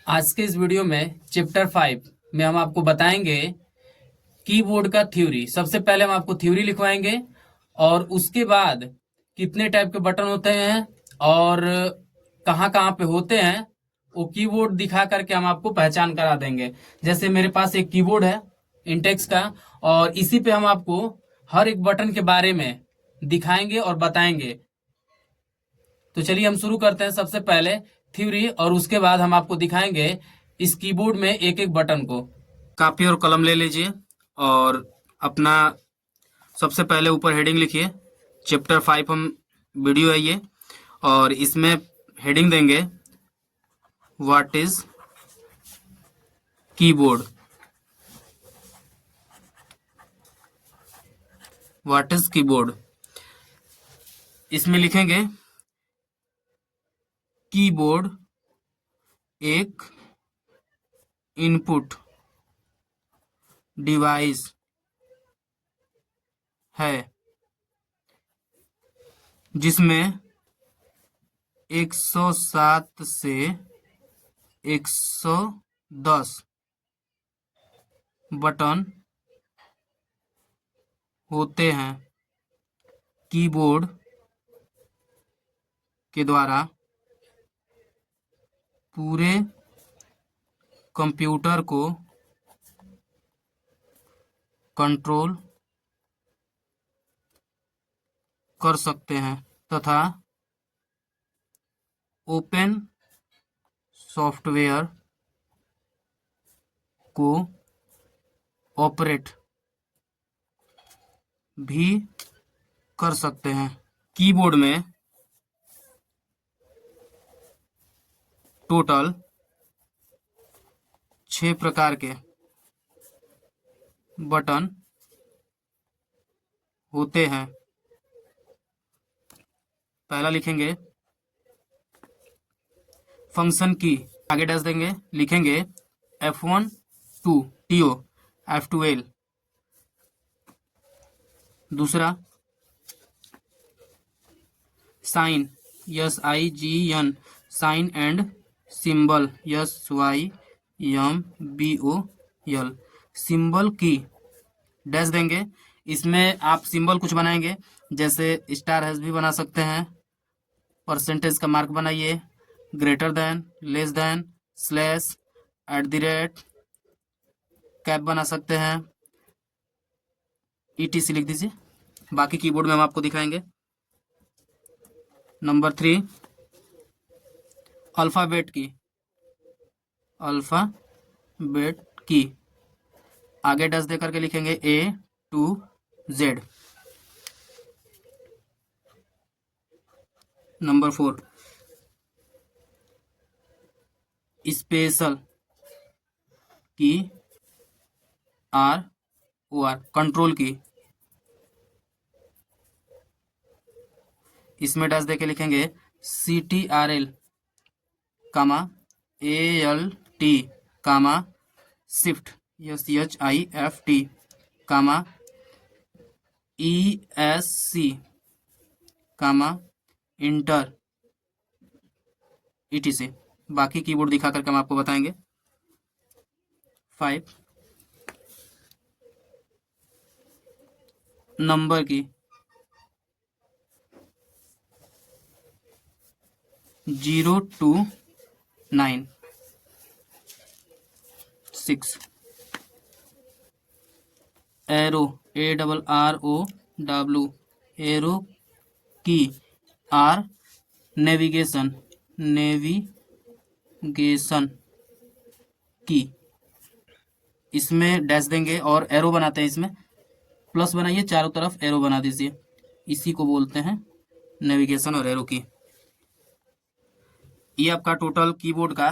आज के इस वीडियो में चैप्टर 5 में हम आपको बताएंगे कीबोर्ड का थ्योरी। सबसे पहले हम आपको थ्योरी लिखवाएंगे और उसके बाद कितने टाइप के बटन होते हैं और कहाँ कहाँ पे होते हैं वो कीबोर्ड दिखा करके हम आपको पहचान करा देंगे। जैसे मेरे पास एक कीबोर्ड है इंटेक्स का और इसी पे हम आपको हर एक बटन के बारे में दिखाएंगे और बताएंगे। तो चलिए हम शुरू करते हैं। सबसे पहले थ्योरी और उसके बाद हम आपको दिखाएंगे इस कीबोर्ड में एक एक बटन को। कापी और कलम ले लीजिए और अपना सबसे पहले ऊपर हेडिंग लिखिए। चैप्टर 5 हम वीडियो है ये और इसमें हेडिंग देंगे what is keyboard. What is keyboard इसमें लिखेंगे कीबोर्ड एक इनपुट डिवाइस है जिसमें 107 से 110 बटन होते हैं। कीबोर्ड के द्वारा पूरे कंप्यूटर को कंट्रोल कर सकते हैं तथा ओपन सॉफ्टवेयर को ऑपरेट भी कर सकते हैं। कीबोर्ड में टोटल 6 प्रकार के बटन होते हैं। पहला लिखेंगे फंक्शन की, आगे डैश देंगे, लिखेंगे F1 2 TO F2L। दूसरा sign SIGN sign and symbol SYMBOL symbol की डैश देंगे। इसमें आप सिंबल कुछ बनाएंगे जैसे स्टार हैश भी बना सकते हैं, परसेंटेज का मार्क बनाइए, greater than, less than, slash, @ cap बना सकते हैं, ETC लिख दीजिए। बाकी कीबोर्ड में हम आपको दिखाएंगे। नंबर 3 अल्फ़ाबेट की, अल्फ़ाबेट की आगे डैश दे करके लिखेंगे A to Z। Number 4 special की, ROR कंट्रोल की। इसमें डैश देके लिखेंगे CTRL कामा ALT कामा शिफ्ट SHIFT कामा ESC कामा इंटर ETC। बाकी कीबोर्ड दिखा करके हम आपको बताएंगे। 5 नंबर की, 0 to 9। 6 एरो ARROW एरो की, R नेविगेशन की। इसमें डैश देंगे और एरो बनाते हैं। इसमें प्लस बनाइए, चारों तरफ एरो बना दीजिए। इसी को बोलते हैं नेविगेशन और एरो की। ये आपका टोटल कीबोर्ड का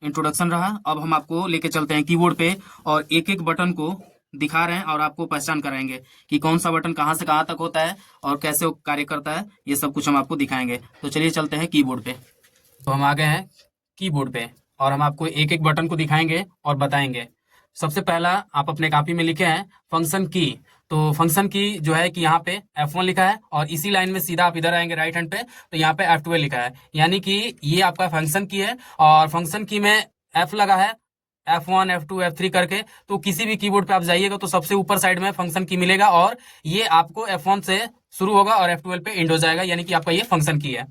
इंट्रोडक्शन रहा। अब हम आपको लेके चलते हैं कीबोर्ड पे और एक एक बटन को दिखा रहे हैं और आपको पहचान कराएंगे कि कौन सा बटन कहाँ से कहाँ तक होता है और कैसे वो कार्य करता है। ये सब कुछ हम आपको दिखाएंगे। तो चलिए चलते हैं कीबोर्ड पे। तो हम आ गए हैं कीबोर्ड पे और हम आपको एक एक बटन को दिखाएंगे और बताएंगे। सबसे पहला आप अपने कॉपी में लिखे हैं फंक्शन की। तो फंक्शन की जो है कि यहाँ पे F1 लिखा है और इसी लाइन में सीधा आप इधर आएंगे राइट हैंड पे तो यहाँ पे F12 लिखा है, यानी कि ये आपका फंक्शन की है। और फंक्शन की में F लगा है, F1 F2 F3 करके, तो किसी भी कीबोर्ड पे आप जाइएगा तो सबसे ऊपर साइड में फंक्शन की मिलेगा, और ये आपको F1 से शुरू होगा और F12 पे एंड हो जाएगा, यानी कि आपका ये फंक्शन की है।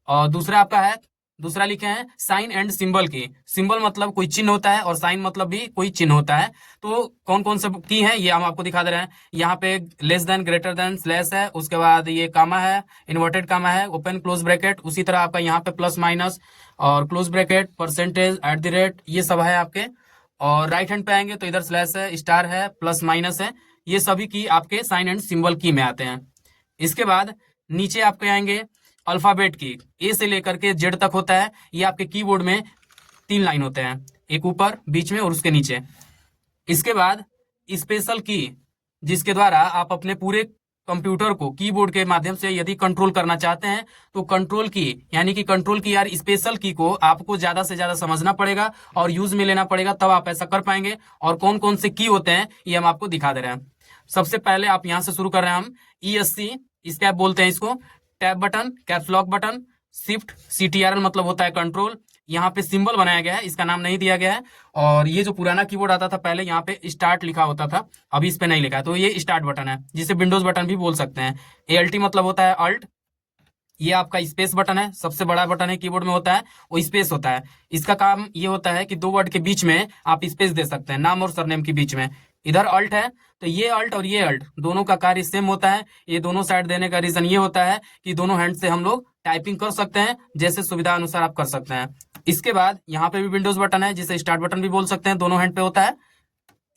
और दूसरा आपका है, दूसरा लिखे हैं साइन एंड सिंबल की। सिंबल मतलब कोई चिन्ह होता है और साइन मतलब भी कोई चिन्ह होता है। तो कौन कौन से की है ये हम आपको दिखा दे रहे हैं। यहाँ पे less than, greater than, slash है, उसके बाद ये कामा है, इन्वर्टेड कामा है, ओपन क्लोज ब्रैकेट, उसी तरह आपका यहाँ पे प्लस माइनस और close bracket, percentage, at the rate, ये सब है आपके। और राइट हैंड पे आएंगे तो इधर स्लैश है, स्टार है, प्लस माइनस है, ये सभी की आपके साइन एंड सिंबल की में आते हैं। इसके बाद नीचे आपके आएंगे अल्फाबेट की, ए से लेकर के जेड तक होता है। ये आपके कीबोर्ड में 3 लाइन होते हैं, एक ऊपर, बीच में और उसके नीचे। इसके बाद स्पेशल की, जिसके द्वारा आप अपने पूरे कंप्यूटर को कीबोर्ड के माध्यम से यदि कंट्रोल करना चाहते हैं तो कंट्रोल की, यानी कि कंट्रोल की यार स्पेशल की को आपको ज्यादा से ज्यादा समझना पड़ेगा और यूज में लेना पड़ेगा, तब आप ऐसा कर पाएंगे। और कौन कौन से की होते हैं ये हम आपको दिखा दे रहे हैं। सबसे पहले आप यहां से शुरू कर रहे हैं हम ESC, इसके आप बोलते हैं इसको tab button, caps lock button, shift, CTRL मतलब होता है कंट्रोल। यहाँ पे सिंबल बनाया गया है, इसका नाम नहीं दिया गया है। और ये जो पुराना कीबोर्ड आता था पहले, यहाँ पे स्टार्ट लिखा होता था, अभी इस पे नहीं लिखा है, तो ये स्टार्ट बटन है, जिसे विंडोज बटन भी बोल सकते हैं। ALT मतलब होता है अल्ट। ये आपका स्पेस बटन है, सबसे बड़ा बटन है कीबोर्ड में होता है, वो स्पेस होता है। इसका काम ये होता है कि 2 वर्ड के बीच में आप स्पेस दे सकते हैं, नाम और सरनेम के बीच में। इधर अल्ट है, तो ये अल्ट और ये अल्ट दोनों का कार्य सेम होता है। ये दोनों साइड देने का रीजन ये होता है कि दोनों हैंड से हम लोग टाइपिंग कर सकते हैं, जैसे सुविधा अनुसार आप कर सकते हैं। इसके बाद यहाँ पे भी विंडोज बटन है, जिसे स्टार्ट बटन भी बोल सकते हैं, दोनों हैंड पे होता है।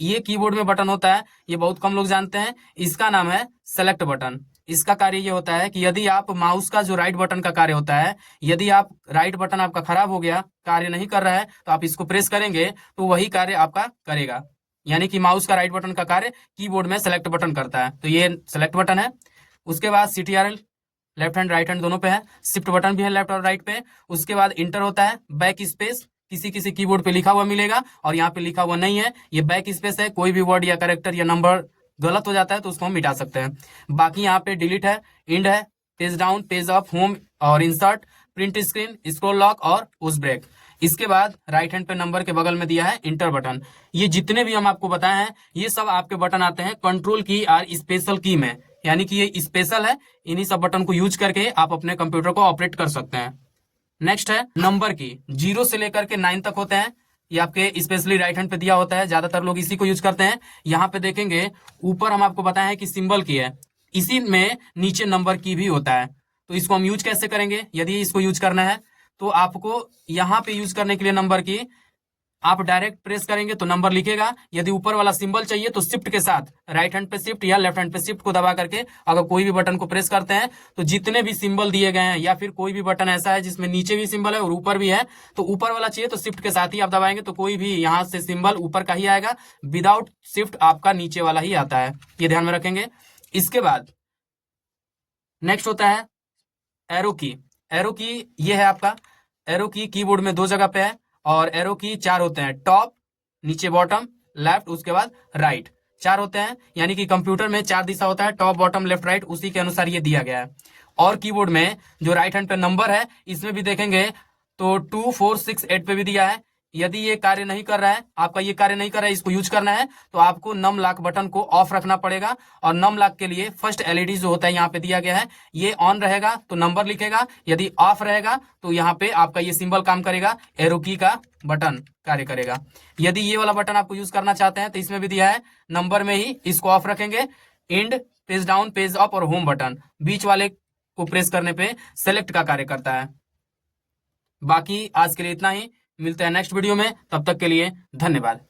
ये कीबोर्ड में बटन होता है, ये बहुत कम लोग जानते हैं, इसका नाम है सेलेक्ट बटन। इसका कार्य ये होता है कि यदि आप माउस का जो राइट बटन का कार्य होता है, यदि आप राइट बटन आपका खराब हो गया, कार्य नहीं कर रहा है, तो आप इसको प्रेस करेंगे तो वही कार्य आपका करेगा। यानी कि माउस का राइट बटन का कार्य कीबोर्ड में सेलेक्ट बटन करता है, तो ये सेलेक्ट बटन है। उसके बाद CTRL left hand right hand दोनों पे है, शिफ्ट बटन भी है लेफ्ट और राइट पे। उसके बाद इंटर होता है, बैक स्पेस किसी किसी कीबोर्ड पे लिखा हुआ मिलेगा और यहाँ पे लिखा हुआ नहीं है, ये बैक स्पेस है। कोई भी वर्ड या कैरेक्टर या नंबर गलत हो जाता है तो उसको हम मिटा सकते हैं। बाकी यहाँ पे डिलीट है, इंड है, page down, page up, home और insert, print screen, scroll lock और उस ब्रेक। इसके बाद राइट हैंड पे नंबर के बगल में दिया है इंटर बटन। ये जितने भी हम आपको बताए हैं ये सब आपके बटन आते हैं कंट्रोल की और स्पेशल की में, यानी कि ये स्पेशल है। इन्हीं सब बटन को यूज करके आप अपने कंप्यूटर को ऑपरेट कर सकते हैं। नेक्स्ट है नंबर की, 0 से लेकर के 9 तक होते हैं। ये आपके स्पेशली राइट हैंड पे दिया होता है, ज्यादातर लोग इसी को यूज करते हैं। यहाँ पे देखेंगे ऊपर हम आपको बताए हैं कि सिंबल की है, इसी में नीचे नंबर की भी होता है। तो इसको हम यूज कैसे करेंगे, यदि इसको यूज करना है तो आपको यहाँ पे यूज करने के लिए नंबर की आप डायरेक्ट प्रेस करेंगे तो नंबर लिखेगा। यदि ऊपर वाला सिंबल चाहिए तो शिफ्ट के साथ राइट हैंड पे शिफ्ट या लेफ्ट हैंड पे शिफ्ट को दबा करके अगर कोई भी बटन को प्रेस करते हैं तो जितने भी सिंबल दिए गए हैं, या फिर कोई भी बटन ऐसा है जिसमें नीचे भी सिंबल है और ऊपर भी है, तो ऊपर वाला चाहिए तो शिफ्ट के साथ ही आप दबाएंगे तो कोई भी यहाँ से सिंबल ऊपर का ही आएगा, विदाउट शिफ्ट आपका नीचे वाला ही आता है, ये ध्यान में रखेंगे। इसके बाद नेक्स्ट होता है एरो की। एरो की ये है आपका, एरो की कीबोर्ड में 2 जगह पे है और एरो की 4 होते हैं, टॉप, नीचे बॉटम, लेफ्ट, उसके बाद राइट, 4 होते हैं। यानी कि कंप्यूटर में 4 दिशा होता है, टॉप, बॉटम, लेफ्ट, राइट, उसी के अनुसार ये दिया गया है। और कीबोर्ड में जो राइट हैंड पे नंबर है इसमें भी देखेंगे तो 2, 4, 6, 8 पे भी दिया है। यदि ये कार्य नहीं कर रहा है, आपका ये कार्य नहीं कर रहा है, इसको यूज करना है तो आपको नम लॉक बटन को ऑफ रखना पड़ेगा। और नम लॉक के लिए फर्स्ट LED जो होता है यहाँ पे दिया गया है, ये ऑन रहेगा तो नंबर लिखेगा, यदि ऑफ रहेगा तो यहाँ पे आपका ये सिंबल काम करेगा, एरो की का बटन कार्य करेगा। यदि ये वाला बटन आपको यूज करना चाहते हैं तो इसमें भी दिया है, नंबर में ही इसको ऑफ रखेंगे। End, page down, page up और होम बटन बीच वाले को प्रेस करने पे सेलेक्ट का कार्य करता है। बाकी आज के लिए इतना ही, मिलते हैं नेक्स्ट वीडियो में, तब तक के लिए धन्यवाद।